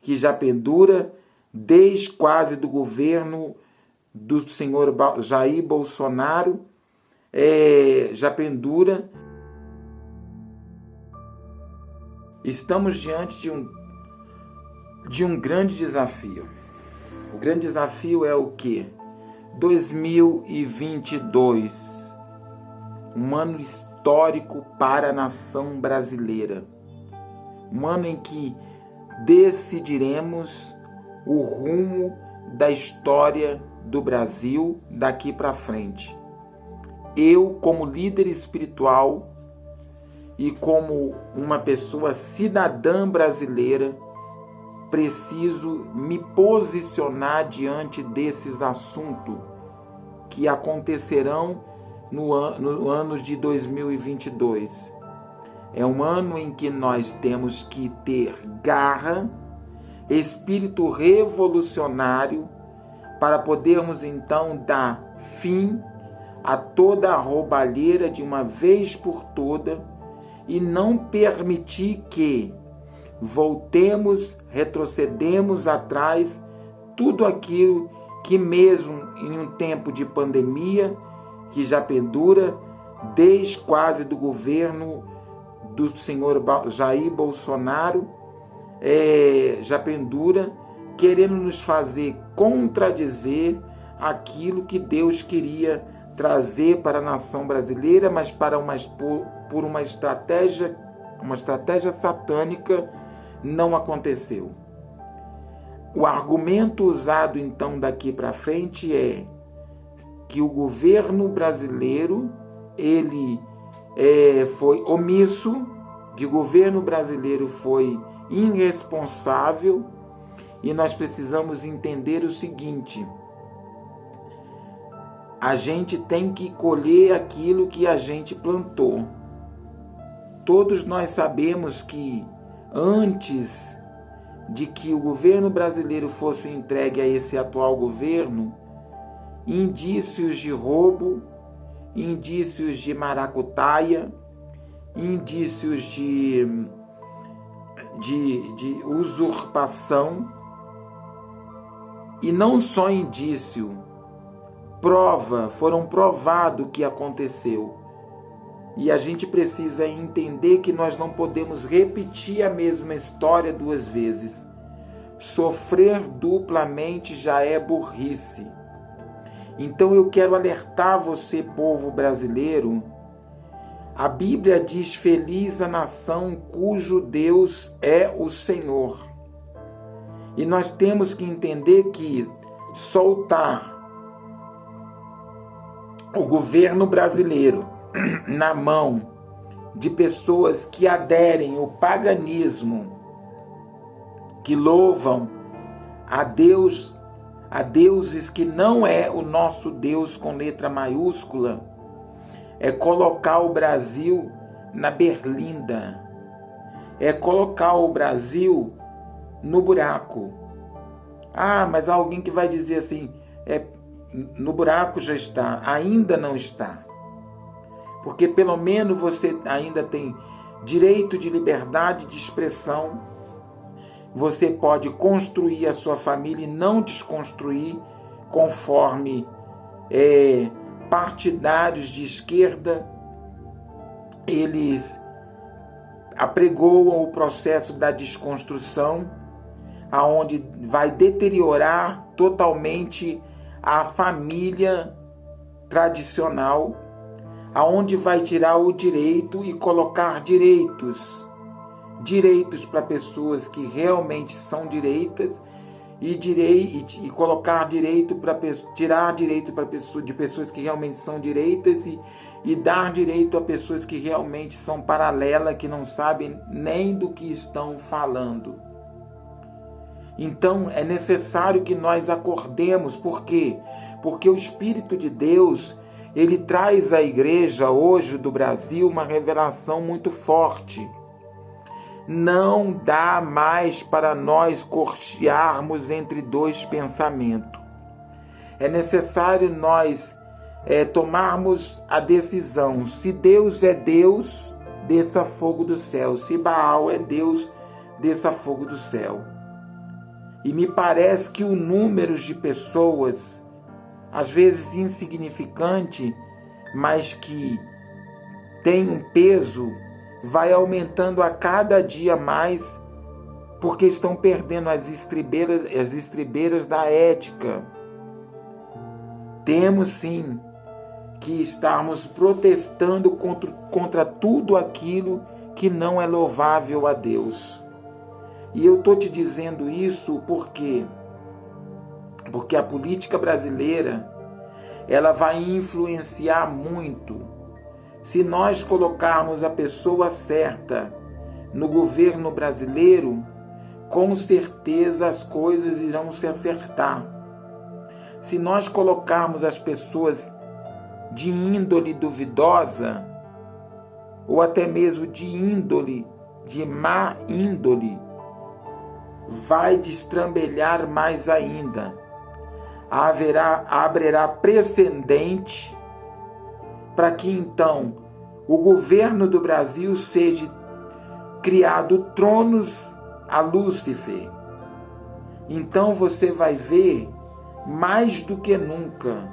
que já pendura desde quase do governo do senhor Jair Bolsonaro, já pendura. Estamos diante de um grande desafio. O grande desafio é o quê? 2022, um ano histórico para a nação brasileira. Um ano em que decidiremos o rumo da história do Brasil daqui para frente. Eu, como líder espiritual e como uma pessoa cidadã brasileira, preciso me posicionar diante desses assuntos que acontecerão no ano de 2022. É um ano em que nós temos que ter garra, espírito revolucionário, para podermos então dar fim a toda a roubalheira de uma vez por toda e não permitir que voltemos, retrocedemos atrás tudo aquilo que mesmo em um tempo de pandemia, que já pendura desde quase do governo do senhor Jair Bolsonaro, já pendura, querendo nos fazer contradizer aquilo que Deus queria trazer para a nação brasileira, mas por uma estratégia satânica, não aconteceu. O argumento usado então daqui para frente é que o governo brasileiro ele foi omisso, que o governo brasileiro foi irresponsável, e nós precisamos entender o seguinte: a gente tem que colher aquilo que a gente plantou. Todos nós sabemos que antes de que o governo brasileiro fosse entregue a esse atual governo, indícios de roubo, indícios de maracutaia, indícios de usurpação, e não só indício, foram provados o que aconteceu. E a gente precisa entender que nós não podemos repetir a mesma história duas vezes. Sofrer duplamente já é burrice. Então eu quero alertar você, povo brasileiro. A Bíblia diz: feliz a nação cujo Deus é o Senhor. E nós temos que entender que soltar o governo brasileiro na mão de pessoas que aderem ao paganismo, que louvam a Deus, a deuses que não é o nosso Deus com letra maiúscula, é colocar o Brasil na berlinda, é colocar o Brasil no buraco. Ah, mas há alguém que vai dizer assim, no buraco já está, ainda não está. Porque pelo menos você ainda tem direito de liberdade de expressão, você pode construir a sua família e não desconstruir conforme partidários de esquerda, eles apregoam o processo da desconstrução, aonde vai deteriorar totalmente a família tradicional, aonde vai tirar o direito e colocar direitos para pessoas que realmente são direitas e colocar direito para tirar direito para de pessoas que realmente são direitas e dar direito a pessoas que realmente são paralelas, que não sabem nem do que estão falando. Então é necessário que nós acordemos. Por quê? Porque o Espírito de Deus, ele traz à igreja hoje do Brasil uma revelação muito forte. Não dá mais para nós cochearmos entre dois pensamentos. É necessário nós tomarmos a decisão. Se Deus é Deus, desça fogo do céu. Se Baal é Deus, desça fogo do céu. E me parece que o número de pessoas, às vezes insignificante, mas que tem um peso, vai aumentando a cada dia mais, porque estão perdendo as estribeiras da ética. Temos sim que estarmos protestando contra tudo aquilo que não é louvável a Deus. E eu estou te dizendo isso porque a política brasileira, ela vai influenciar muito. Se nós colocarmos a pessoa certa no governo brasileiro, com certeza as coisas irão se acertar. Se nós colocarmos as pessoas de índole duvidosa, ou até mesmo de má índole, vai destrambelhar mais ainda. Haverá precedente para que então o governo do Brasil seja criado tronos a Lúcifer. Então você vai ver mais do que nunca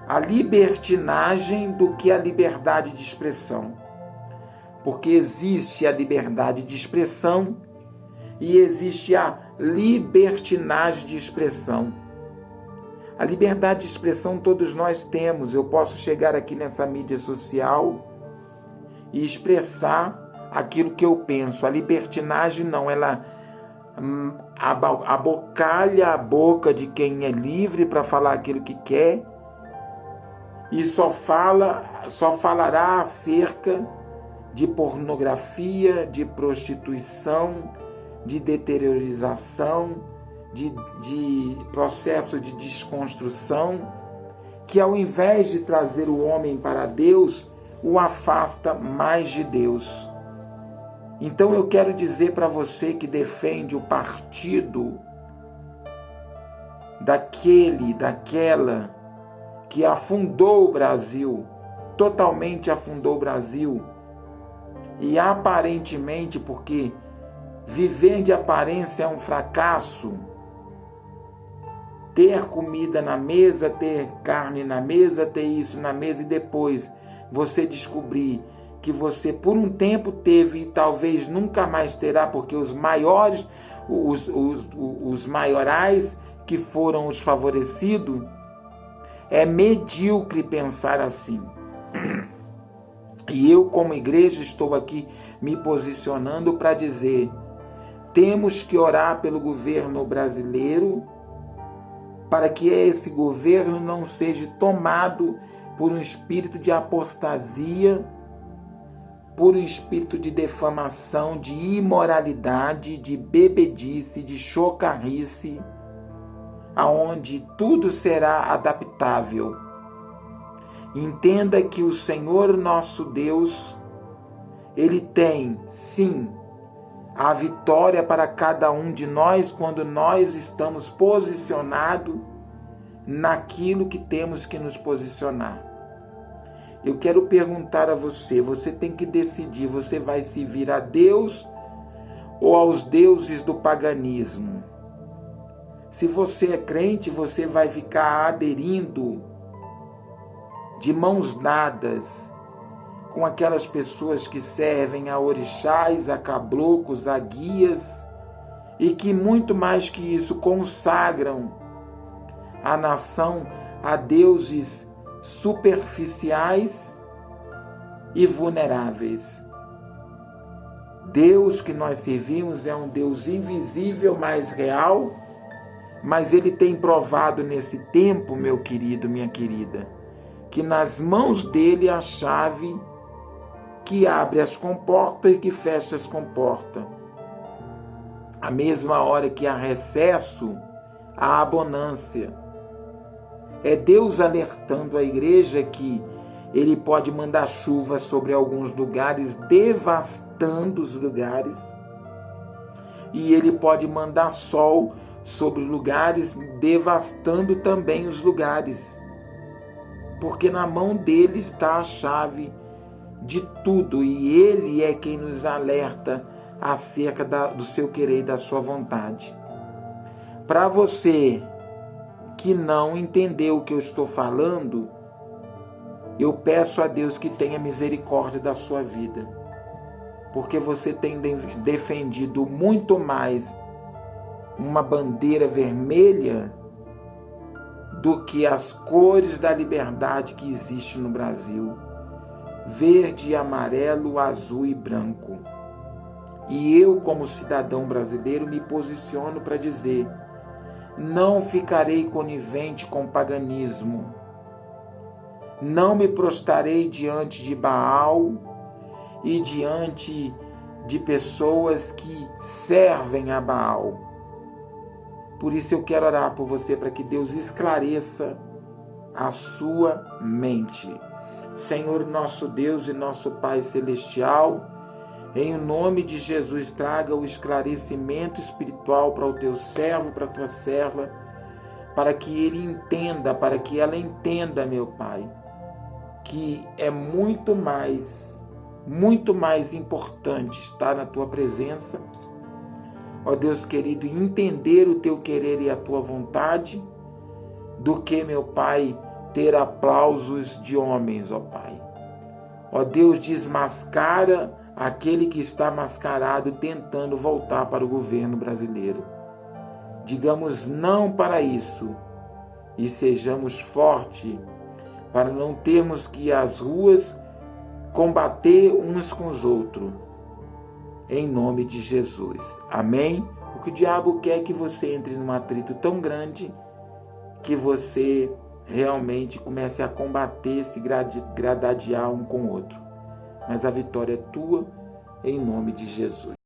a libertinagem do que a liberdade de expressão. Porque existe a liberdade de expressão e existe a libertinagem de expressão. A liberdade de expressão todos nós temos. Eu posso chegar aqui nessa mídia social e expressar aquilo que eu penso. A libertinagem não, ela abocalha a boca de quem é livre para falar aquilo que quer e só falará acerca de pornografia, de prostituição, de deteriorização, de processo de desconstrução, que ao invés de trazer o homem para Deus, o afasta mais de Deus. Então eu quero dizer para você que defende o partido daquela que afundou o Brasil, totalmente afundou o Brasil, e aparentemente, porque viver de aparência é um fracasso, ter comida na mesa, ter carne na mesa, ter isso na mesa e depois você descobrir que você por um tempo teve e talvez nunca mais terá, porque os maiores, os maiorais que foram os favorecidos, é medíocre pensar assim. E eu, como igreja, estou aqui me posicionando para dizer: temos que orar pelo governo brasileiro, para que esse governo não seja tomado por um espírito de apostasia, por um espírito de defamação, de imoralidade, de bebedice, de chocarrice, aonde tudo será adaptável. Entenda que o Senhor nosso Deus, Ele tem, sim, a vitória para cada um de nós quando nós estamos posicionados naquilo que temos que nos posicionar. Eu quero perguntar a você, você tem que decidir, você vai servir a Deus ou aos deuses do paganismo? Se você é crente, você vai ficar aderindo de mãos dadas com aquelas pessoas que servem a orixás, a caboclos, a guias e que muito mais que isso consagram a nação a deuses superficiais e vulneráveis. Deus que nós servimos é um Deus invisível, mas real, mas Ele tem provado nesse tempo, meu querido, minha querida, que nas mãos dEle a chave que abre as comportas e que fecha as comportas. A mesma hora que há recesso, há abundância. É Deus alertando a igreja que Ele pode mandar chuva sobre alguns lugares, devastando os lugares. E Ele pode mandar sol sobre lugares, devastando também os lugares. Porque na mão dele está a chave de tudo. E Ele é quem nos alerta acerca do seu querer e da sua vontade. Para você que não entendeu o que eu estou falando, eu peço a Deus que tenha misericórdia da sua vida, porque você tem defendido muito mais uma bandeira vermelha do que as cores da liberdade que existe no Brasil: verde, amarelo, azul e branco. E eu, como cidadão brasileiro, me posiciono para dizer: não ficarei conivente com o paganismo, não me prostrarei diante de Baal e diante de pessoas que servem a Baal. Por isso eu quero orar por você, para que Deus esclareça a sua mente. Senhor, nosso Deus e nosso Pai Celestial, em nome de Jesus, traga o esclarecimento espiritual para o teu servo, para a tua serva, para que ele entenda, para que ela entenda, meu Pai, que é muito mais importante estar na tua presença, ó Deus querido, entender o teu querer e a tua vontade, do que, meu Pai, ter aplausos de homens, ó Pai. Ó Deus, desmascara aquele que está mascarado tentando voltar para o governo brasileiro. Digamos não para isso e sejamos fortes para não termos que ir às ruas combater uns com os outros. Em nome de Jesus. Amém? Porque o diabo quer que você entre num atrito tão grande que você realmente comece a combater, se gradadear um com o outro. Mas a vitória é tua, em nome de Jesus.